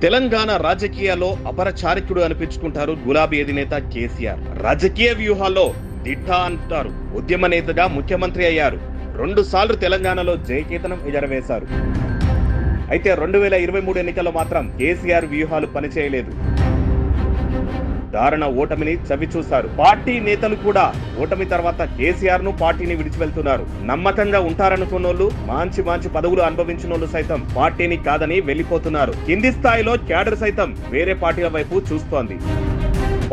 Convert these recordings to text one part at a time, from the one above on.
తెలంగాణ రాజకీయాల్లో అపర చారిత్రుడు అనిపించుకుంటారు గులాబీ అధినేత కేసీఆర్. రాజకీయ వ్యూహాల్లో దిట్ట అంటారు. ఉద్యమ నేతగా ముఖ్యమంత్రి అయ్యారు. 2 సార్లు తెలంగాణలో జయకేతనం ఎగరవేశారు. అయితే 2023 ఎన్నికల్లో మాత్రం కేసీఆర్ వ్యూహాలు పనిచేయలేదు. దారుణ ఓటమిని చవిచూశారు. పార్టీ నేతలు కూడా ఓటమి తర్వాత కేసీఆర్ ను పార్టీని విడిచి వెళ్తున్నారు. నమ్మకంగా ఉంటారనుకున్నోళ్ళు, మంచి పదవులు అనుభవించినోళ్ళు సైతం పార్టీని కాదని వెళ్లిపోతున్నారు. కింది స్థాయిలో క్యాడర్ సైతం వేరే పార్టీల వైపు చూస్తోంది.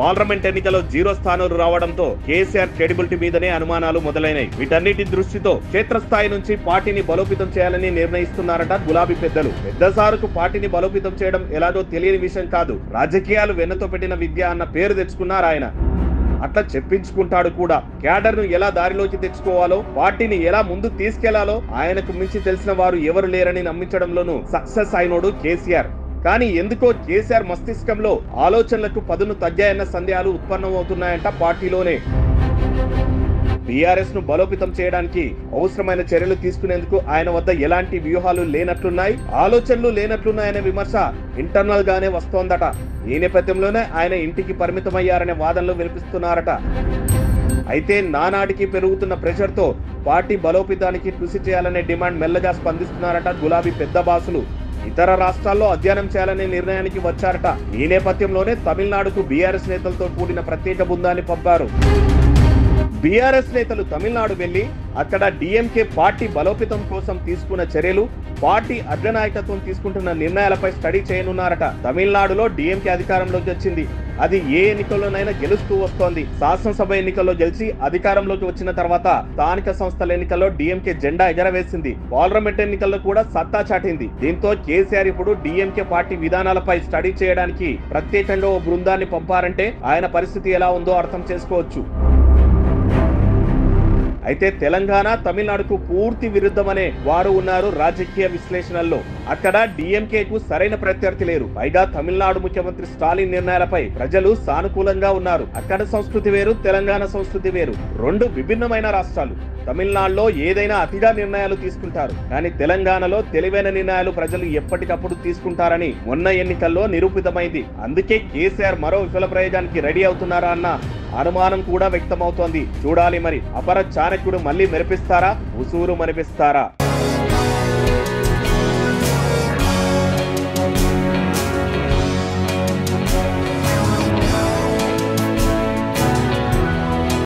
పార్లమెంట్ ఎన్నికల్లో 0 స్థానాలు రావడంతో కేసీఆర్ క్రెడిబిలిటీ మీదనే అనుమానాలు మొదలైనాయి. వీటన్నిటి దృష్టితో క్షేత్రస్థాయి నుంచి పార్టీని బలోపేతం చేయాలని నిర్ణయిస్తున్నారట గులాబీ పెద్దలు. పెద్దసారుకు పార్టీని బలోపేతం చేయడం ఎలాగో తెలియని విషయం కాదు. రాజకీయాలు వెన్నతో పెట్టిన విద్య అన్న పేరు తెచ్చుకున్నారు ఆయన. అట్లా చెప్పించుకుంటాడు కూడా. క్యాడర్ ను ఎలా దారిలోకి తెచ్చుకోవాలో, పార్టీని ఎలా ముందుకు తీసుకెళ్లాలో ఆయనకు మించి తెలిసిన వారు ఎవరు లేరని నమ్మించడంలోనూ సక్సెస్ అయినోడు కేసీఆర్. కానీ ఎందుకో కేసీఆర్ మస్తిష్కంలో ఆలోచనలకు పదును తగ్గాయన్న సందేహాలు ఉత్పన్నమవుతున్నాయంట పార్టీలోనే. బీఆర్ఎస్ ను బలోపేతం చేయడానికి అవసరమైన చర్యలు తీసుకునేందుకు ఆయన వద్ద ఎలాంటి వ్యూహాలు లేనట్లున్నాయి, ఆలోచనలు లేనట్లున్నాయనే విమర్శ ఇంటర్నల్ గానే వస్తోందట. ఈ నేపథ్యంలోనే ఆయన ఇంటికి పరిమితమయ్యారనే వాదనలు వినిపిస్తున్నారట. అయితే నానాటికి పెరుగుతున్న ప్రెషర్ తో పార్టీ బలోపేతానికి కృషి చేయాలనే డిమాండ్ మెల్లగా స్పందిస్తున్నారట గులాబీ పెద్ద బాసులు. ఇతర రాష్ట్రాల్లో అధ్యయనం చేయాలనే నిర్ణయానికి వచ్చారట. ఈ నేపథ్యంలోనే తమిళనాడుకు బీఆర్ఎస్ నేతలతో కూడిన ప్రత్యేక బృందాన్ని పంపారు. బీఆర్ఎస్ నేతలు తమిళనాడు వెళ్లి అక్కడ డీఎంకే పార్టీ బలోపేతం కోసం తీసుకున్న చర్యలు, పార్టీ అగ్రనాయకత్వం తీసుకుంటున్న నిర్ణయాలపై స్టడీ చేయనున్నారట. తమిళనాడులో డీఎంకే అధికారంలోకి వచ్చింది. అది ఏ ఎన్నికల్లోనైనా గెలుస్తూ వస్తోంది. శాసనసభ ఎన్నికల్లో గెలిచి అధికారంలోకి వచ్చిన తర్వాత స్థానిక సంస్థల ఎన్నికల్లో డీఎంకే జెండా ఎగరవేసింది. పార్లమెంట్ ఎన్నికల్లో కూడా సత్తా చాటింది. దీంతో కేసీఆర్ ఇప్పుడు డీఎంకే పార్టీ విధానాలపై స్టడీ చేయడానికి ప్రత్యేకంగా ఓ బృందాన్ని పంపారంటే ఆయన పరిస్థితి ఎలా ఉందో అర్థం చేసుకోవచ్చు. అయితే తెలంగాణ, తమిళనాడుకు పూర్తి విరుద్ధమనే వారు ఉన్నారు రాజకీయ విశ్లేషణల్లో. అక్కడ డీఎంకేకు సరైన ప్రత్యర్థి లేరు. పైగా తమిళనాడు ముఖ్యమంత్రి స్టాలిన్ నిర్ణయాలపై ప్రజలు సానుకూలంగా ఉన్నారు. అక్కడ సంస్కృతి వేరు, తెలంగాణ సంస్కృతి వేరు. 2 విభిన్నమైన రాష్ట్రాలు. తమిళనాడులో ఏదైనా అతిగా నిర్ణయాలు తీసుకుంటారు, కానీ తెలంగాణలో తెలివైన నిర్ణయాలు ప్రజలు ఎప్పటికప్పుడు తీసుకుంటారని మొన్న ఎన్నికల్లో నిరూపితమైంది. అందుకే కేసీఆర్ మరో విఫల ప్రయోగానికి రెడీ అవుతున్నారా అన్న అనుమానం కూడా వ్యక్తమవుతోంది. చూడాలి మరి, అపర చాణక్యుడు మళ్ళీ మెరిపిస్తారా, ఉసూరు మరిపిస్తారా?